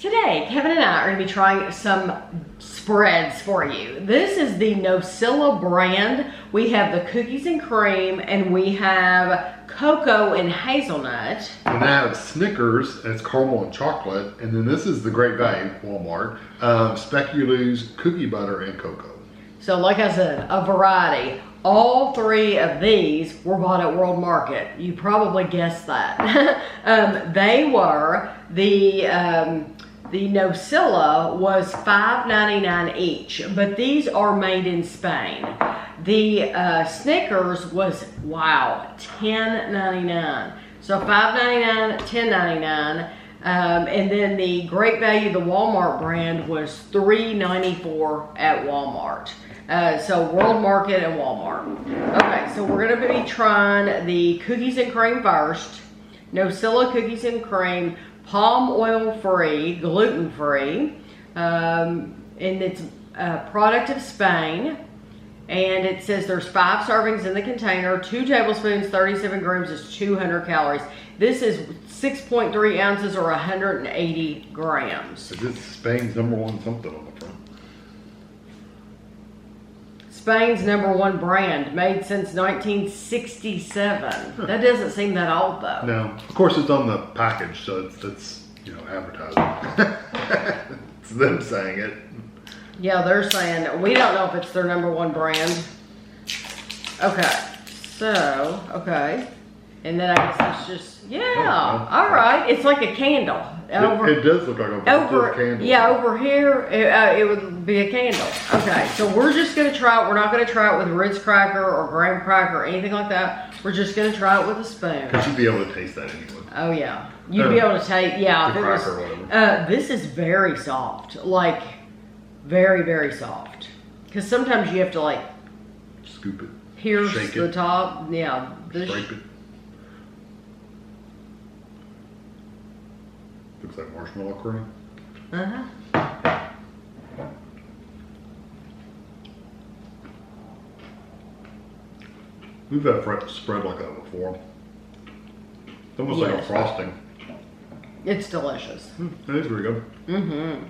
Today, Kevin and I are going to be trying some spreads for you. This is the Nosilla brand. We have the cookies and cream, and we have cocoa and hazelnut. And I have Snickers, and it's caramel and chocolate. And then this is the great value, Walmart, Speculoos, cookie butter, and cocoa. So like I said, a variety. All three of these were bought at World Market. You probably guessed that. They were, the Nocilla was $5.99 each, but these are made in Spain. The Snickers was, wow, $10.99. So $5.99, $10.99. And then the great value, the Walmart brand, was $3.94 at Walmart. So World Market and Walmart. Okay, so we're going to be trying the cookies and cream first. Nosilla cookies and cream, palm oil free, gluten free, and it's a product of Spain. And it says there's 5 servings in the container, 2 tablespoons, 37 grams is 200 calories. This is 6.3 ounces or 180 grams. Is this Spain's #1 something on the front? Spain's #1 brand, made since 1967. That doesn't seem that old though. No, of course it's on the package, so it's you know, advertising. It's them saying it. Yeah, they're saying, we don't know if it's their #1 brand. Okay, so, okay. And then I guess it's just, yeah, all right. It's like a candle. It does look like a candle. Yeah, over here, it would be a candle. Okay, so we're just going to try it. We're not going to try it with Ritz cracker or graham cracker or anything like that. We're just going to try it with a spoon. Because you'd be able to taste that anyway. Oh, yeah. You'd be able to taste, yeah. The cracker or whatever. This is very soft. Like, very, very soft. Because sometimes you have to, like, scoop it. Here's shake the it. top. Yeah. Scrape it. Looks like marshmallow cream. Uh-huh. We've had a spread like that before. It's almost like a frosting. It's delicious. It is really good. Mm-hmm.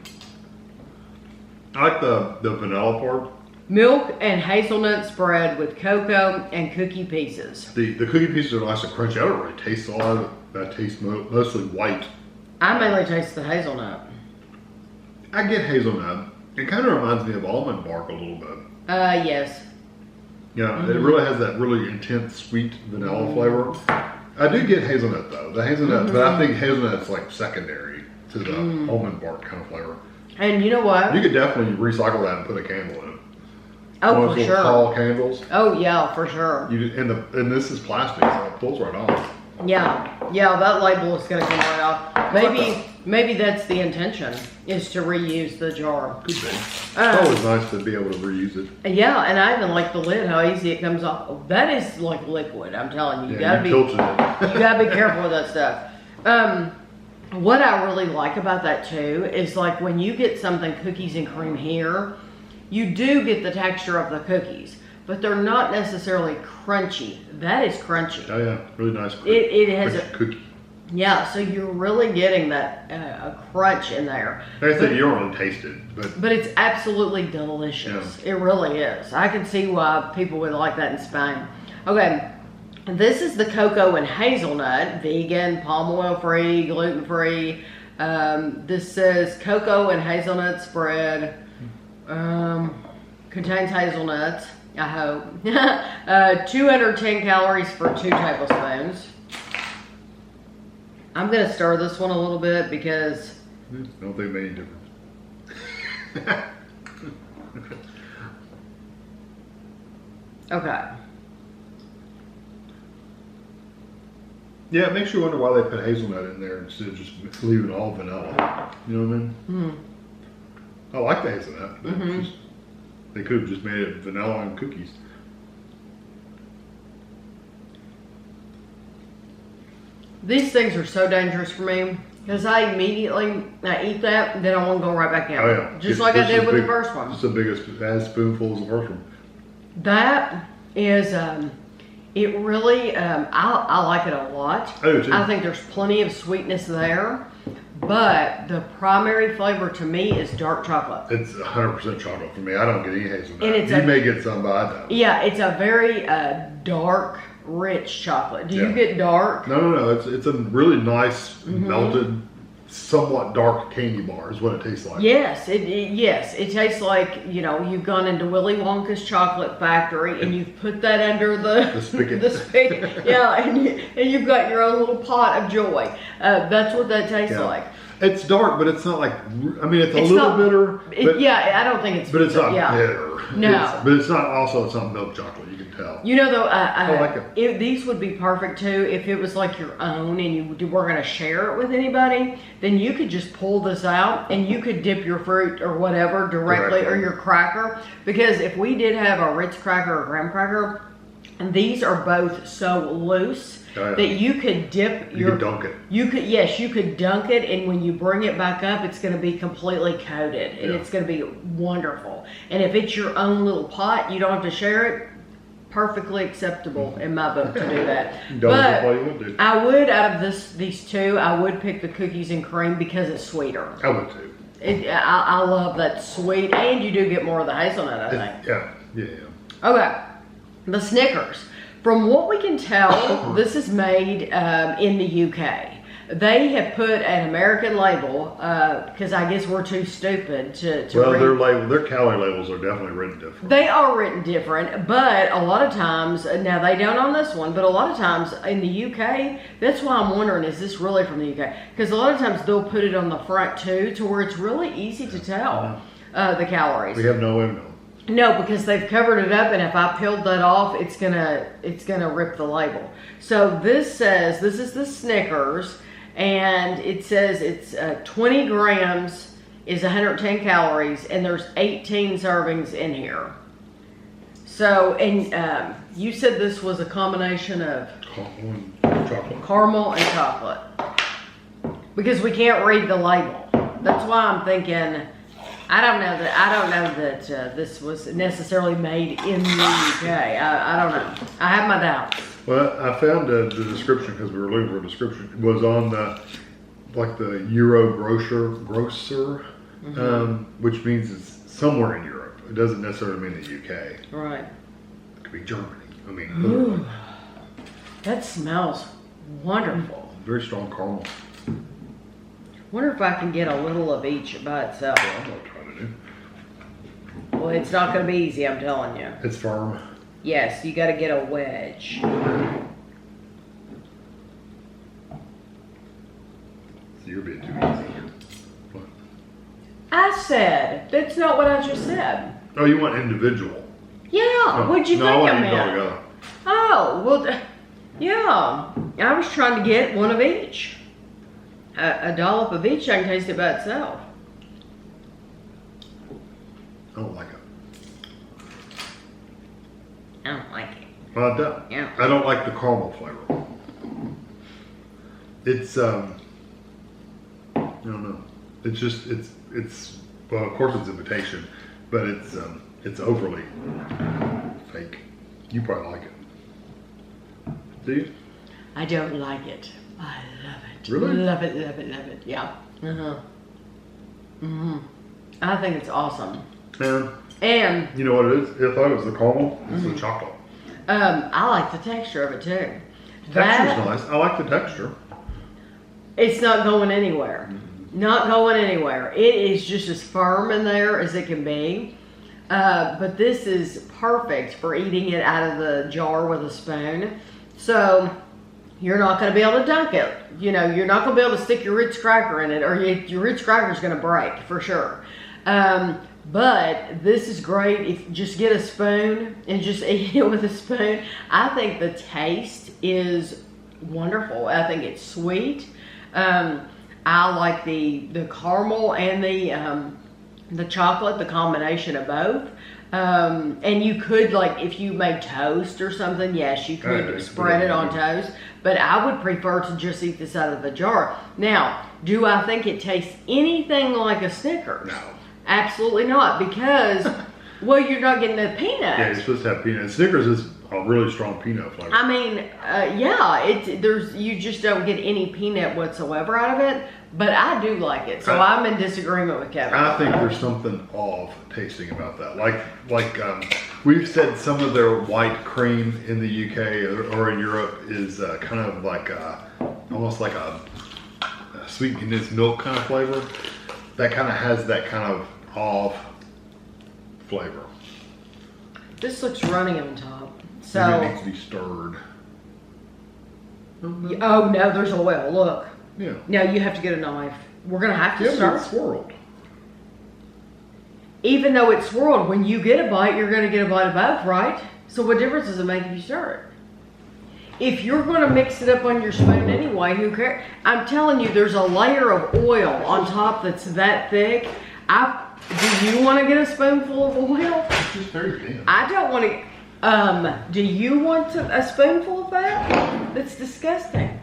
I like the vanilla part. Milk and hazelnut spread with cocoa and cookie pieces. The cookie pieces are nice and crunchy. I don't really taste a lot of it. That tastes mostly white. I mainly taste the hazelnut. I get hazelnut. It kind of reminds me of almond bark a little bit. Yes. Yeah, it really has that really intense sweet vanilla flavor. I do get hazelnut though. The hazelnut, but I think hazelnut's like secondary to the almond bark kind of flavor. And you know what? You could definitely recycle that and put a candle in it. Oh, One of for those sure. Tall candles. Oh, yeah, for sure. And this is plastic, so it pulls right off. Yeah, that label is going to come right off. Maybe that's the intention, is to reuse the jar. Could be. It's always nice to be able to reuse it. Yeah, and I even like the lid, how easy it comes off. Oh, that is like liquid, I'm telling you. You gotta be careful with that stuff. What I really like about that too is like when you get something cookies and cream here, you do get the texture of the cookies, but they're not necessarily crunchy. That is crunchy. Oh yeah, really nice. It has a cookie. Yeah, so you're really getting that a crunch in there. I think you don't really taste it, but it's absolutely delicious. Yeah. It really is. I can see why people would like that in Spain. Okay, this is the cocoa and hazelnut, vegan, palm oil free, gluten free. This says cocoa and hazelnut spread. Contains hazelnuts, I hope. 210 calories for 2 tablespoons. I'm going to stir this one a little bit because I don't think it made any difference. Okay. Yeah, it makes you wonder why they put hazelnut in there instead of just leaving all vanilla. You know what I mean? I like the hazelnut, but they could have just made it vanilla and cookies. These things are so dangerous for me because I eat that and then I want to go right back in. Oh yeah. Just like I did with the first one. It's the biggest spoonful as the first one. That is, it really, I like it a lot. I do too. I think there's plenty of sweetness there, but but the primary flavor to me is dark chocolate. It's 100% chocolate for me. I don't get any hazelnut. And it's you may get some, but I don't. Yeah, it's a very dark, rich chocolate. Do you get dark? No. It's a really nice, melted, somewhat dark candy bar is what it tastes like. Yes, it tastes like, you know, you've gone into Willy Wonka's chocolate factory and you've put that under the spigot. the spigot. Yeah, and you've got your own little pot of joy. That's what that tastes like. It's dark, but it's not like, I mean, it's a little bitter. I don't think it's But it's not yeah. bitter. No. But it's not milk chocolate, you can tell. You know, though, I like it. These would be perfect, too, if it was like your own and you were going to share it with anybody. Then you could just pull this out and you could dip your fruit or whatever directly. Or your cracker. Because if we did have a Ritz cracker or graham cracker, and these are both so loose that you could dip You could dunk it. You could dunk it, and when you bring it back up, it's going to be completely coated, and it's going to be wonderful. And if it's your own little pot, you don't have to share it. Perfectly acceptable in my book to do that. But I would, out of these two, I would pick the cookies and cream because it's sweeter. I would too. I love that sweet, and you do get more of the hazelnut, I think. Yeah. Okay, the Snickers. From what we can tell, this is made in the UK. They have put an American label because I guess we're too stupid to read. Their calorie labels are definitely written different. They are written different, but a lot of times, now they don't on this one, but a lot of times in the UK, that's why I'm wondering, is this really from the UK? Because a lot of times they'll put it on the front too, to where it's really easy to tell the calories. We have no way of knowing. No, because they've covered it up, and if I peeled that off, it's gonna rip the label. So this says, this is the Snickers, and it says it's 20 grams is 110 calories, and there's 18 servings in here. So, and you said this was a combination of caramel and chocolate. Because we can't read the label. That's why I'm thinking, I don't know that this was necessarily made in the UK. I don't know. I have my doubts. Well, I found the description because we were looking for a description. It was on the Euro grocer, which means it's somewhere in Europe. It doesn't necessarily mean the UK. Right. It could be Germany. I mean, ooh, that smells wonderful. Very strong caramel. Wonder if I can get a little of each by itself. Yeah, I'm gonna try to do. Well, it's not going to be easy, I'm telling you. It's firm. Yes, you got to get a wedge. So you're being too easy. What? I said, that's not what I just said. Oh, you want individual? Yeah, what'd you think I meant? Together. Oh, well, yeah. I was trying to get one of each. A dollop of each, I can taste it by itself. I don't like it. I don't like it. I don't like the caramel flavor. It's I don't know. It's just it's well, of course it's imitation, but it's overly fake. You probably like it. Do you? I don't like it. I love it. Really? Love it, love it, love it. Yeah. I think it's awesome. Yeah. And you know what it is? If I was the caramel, it's the chocolate. I like the texture of it too. Texture's nice. I like the texture. It's not going anywhere. Not going anywhere. It is just as firm in there as it can be. But this is perfect for eating it out of the jar with a spoon. So you're not going to be able to dunk it. You know, you're not going to be able to stick your Ritz cracker in it, or your Ritz cracker is going to break for sure. But this is great if you just get a spoon and just eat it with a spoon. I think the taste is wonderful. I think it's sweet. I like the caramel and the chocolate, the combination of both. And you could, like, if you made toast or something, yes, you could spread it on toast. But I would prefer to just eat this out of the jar. Now, do I think it tastes anything like a Snickers? No. Absolutely not, because, well, you're not getting the peanut. Yeah, you're supposed to have peanut. Snickers is a really strong peanut flavor. I mean, yeah, you just don't get any peanut whatsoever out of it, but I do like it. So I'm in disagreement with Kevin. I think there's something off tasting about that. Like we've said, some of their white cream in the UK or in Europe is kind of like almost like a sweet condensed milk kind of flavor. That kind of has that kind of off flavor. This looks runny on top. So Maybe it needs to be stirred. Oh no, there's oil. Look. Yeah. No, you have to get a knife. We're gonna have to stir. stir. It's swirled. Even though it's swirled, when you get a bite, you're gonna get a bite of both, right? So what difference does it make if you stir it? If you're gonna mix it up on your spoon anyway, who cares? I'm telling you, there's a layer of oil on top that's that thick. Do you want to get a spoonful of oil? It's just very thin. I don't want to. Do you want a spoonful of that? That's disgusting.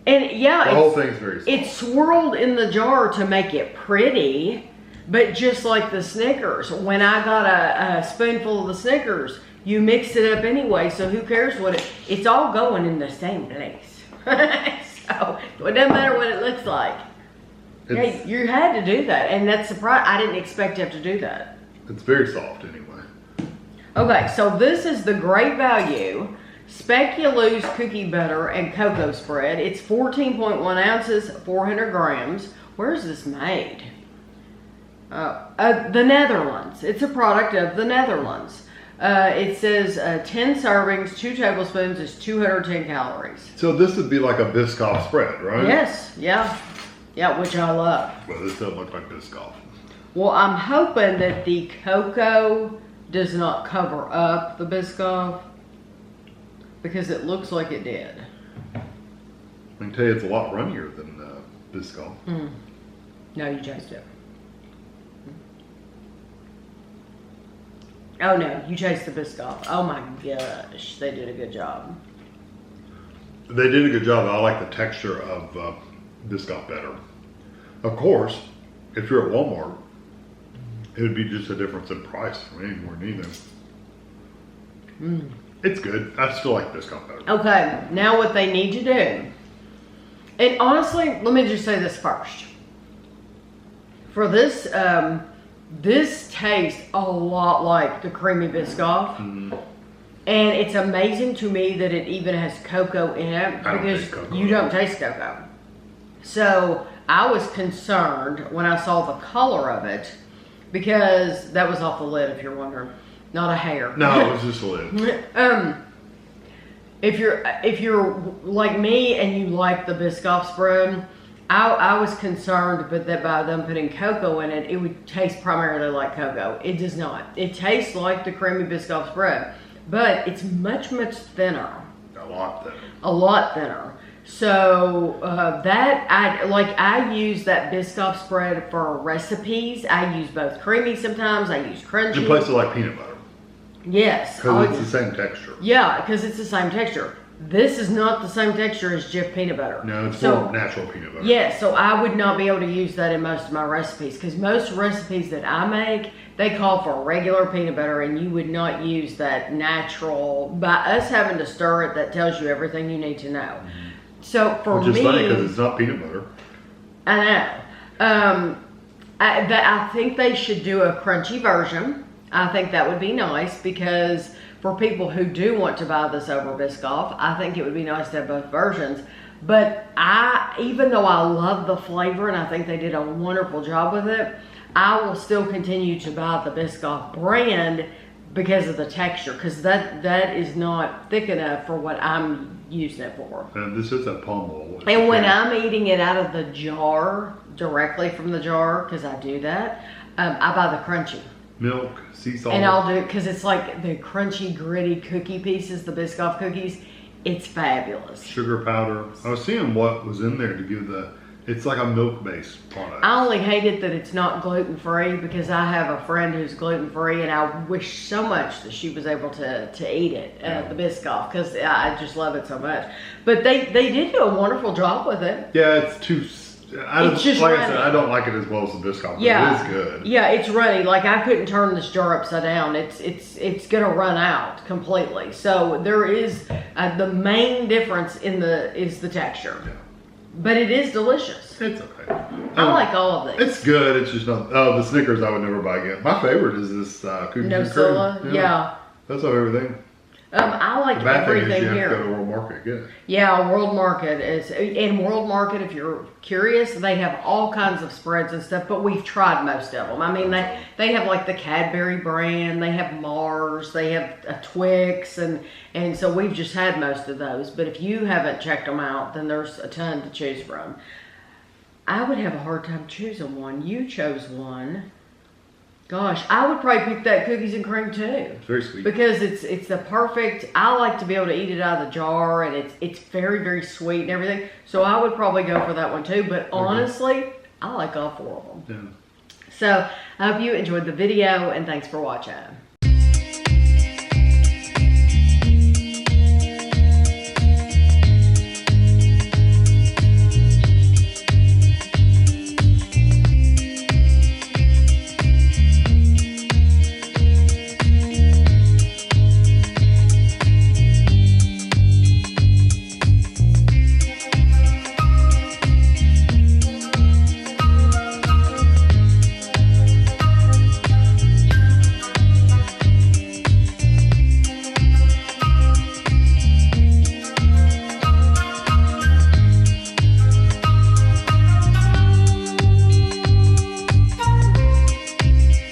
And yeah, the whole thing's very soft. It's swirled in the jar to make it pretty, but just like the Snickers, when I got a spoonful of the Snickers, you mix it up anyway, so who cares it's all going in the same place. So it doesn't matter what it looks like. Yeah, you had to do that, and that's surprising. I didn't expect you to have to do that. It's very soft anyway. Okay, so this is the Great Value Speculoos cookie butter and cocoa spread. It's 14.1 ounces, 400 grams. Where is this made? The Netherlands. It's a product of the Netherlands. It says 10 servings, 2 tablespoons is 210 calories. So this would be like a Biscoff spread, right? Yes, yeah. Yeah, which I love. Well, this doesn't look like Biscoff. Well, I'm hoping that the cocoa does not cover up the Biscoff because it looks like it did. I can tell you it's a lot runnier than Biscoff. No, you taste it. Oh no, you taste the Biscoff. Oh my gosh, they did a good job. They did a good job. I like the texture of Biscoff better. Of course, if you're at Walmart, it would be just a difference in price from any more than anything. It's good. I still like Biscoff better. Okay, now what they need to do, and honestly, let me just say this first. For this, this tastes a lot like the creamy Biscoff. And it's amazing to me that it even has cocoa in it because you don't taste cocoa. So I was concerned when I saw the color of it because that was off the lid, if you're wondering, not a hair. No, it was just a lid. If you're like me and you like the Biscoff spread, I was concerned, but that by them putting cocoa in it, it would taste primarily like cocoa. It does not. It tastes like the creamy Biscoff spread, but it's much, much thinner. A lot thinner. A lot thinner. So I use that Biscoff spread for recipes. I use both creamy sometimes. I use crunchy. In place of like peanut butter. Yes. Because it's the same texture. Yeah, because it's the same texture. This is not the same texture as Jif peanut butter. No, it's more natural peanut butter. Yeah, so I would not be able to use that in most of my recipes because most recipes that I make, they call for regular peanut butter and you would not use that natural. By us having to stir it, that tells you everything you need to know. So for me... Which is funny because it's not peanut butter. I know. I think they should do a crunchy version. I think that would be nice because... for people who do want to buy this over Biscoff, I think it would be nice to have both versions. But even though I love the flavor and I think they did a wonderful job with it, I will still continue to buy the Biscoff brand because of the texture, because that is not thick enough for what I'm using it for. And this is a palm oil. And when I'm eating it out of the jar, directly from the jar, because I do that, I buy the crunchy. Milk, sea salt. And I'll do it because it's like the crunchy, gritty cookie pieces, the Biscoff cookies. It's fabulous. Sugar powder. I was seeing what was in there to give it's like a milk-based product. I only hate it that it's not gluten-free because I have a friend who's gluten-free and I wish so much that she was able to eat it, the Biscoff, because I just love it so much. But they did do a wonderful job with it. Yeah, it's too It's just like runny. I said, I don't like it as well as the Biscoff, but Yeah. it is good. Yeah, it's runny. Like I couldn't turn this jar upside down. It's gonna run out completely. So there is the main difference is the texture, Yeah. but it is delicious. It's okay. I like all of these. It's good. It's just not. Oh, the Snickers I would never buy again. My favorite is this cookies and cream. Nosilla. Yeah. That's of everything. I like The bad thing is everything you have here. to go to World Market again. Yeah, World Market is, in World Market, if you're curious, they have all kinds of spreads and stuff, but we've tried most of them. I mean, they have like the Cadbury brand, they have Mars, they have a Twix, and so we've just had most of those. But if you haven't checked them out, then there's a ton to choose from. I would have a hard time choosing one. You chose one. Gosh, I would probably pick that cookies and cream too. It's very sweet. Because it's the perfect, I like to be able to eat it out of the jar, and it's very, very sweet and everything. So I would probably go for that one too. But honestly, I like all four of them. Yeah. So I hope you enjoyed the video, and thanks for watching.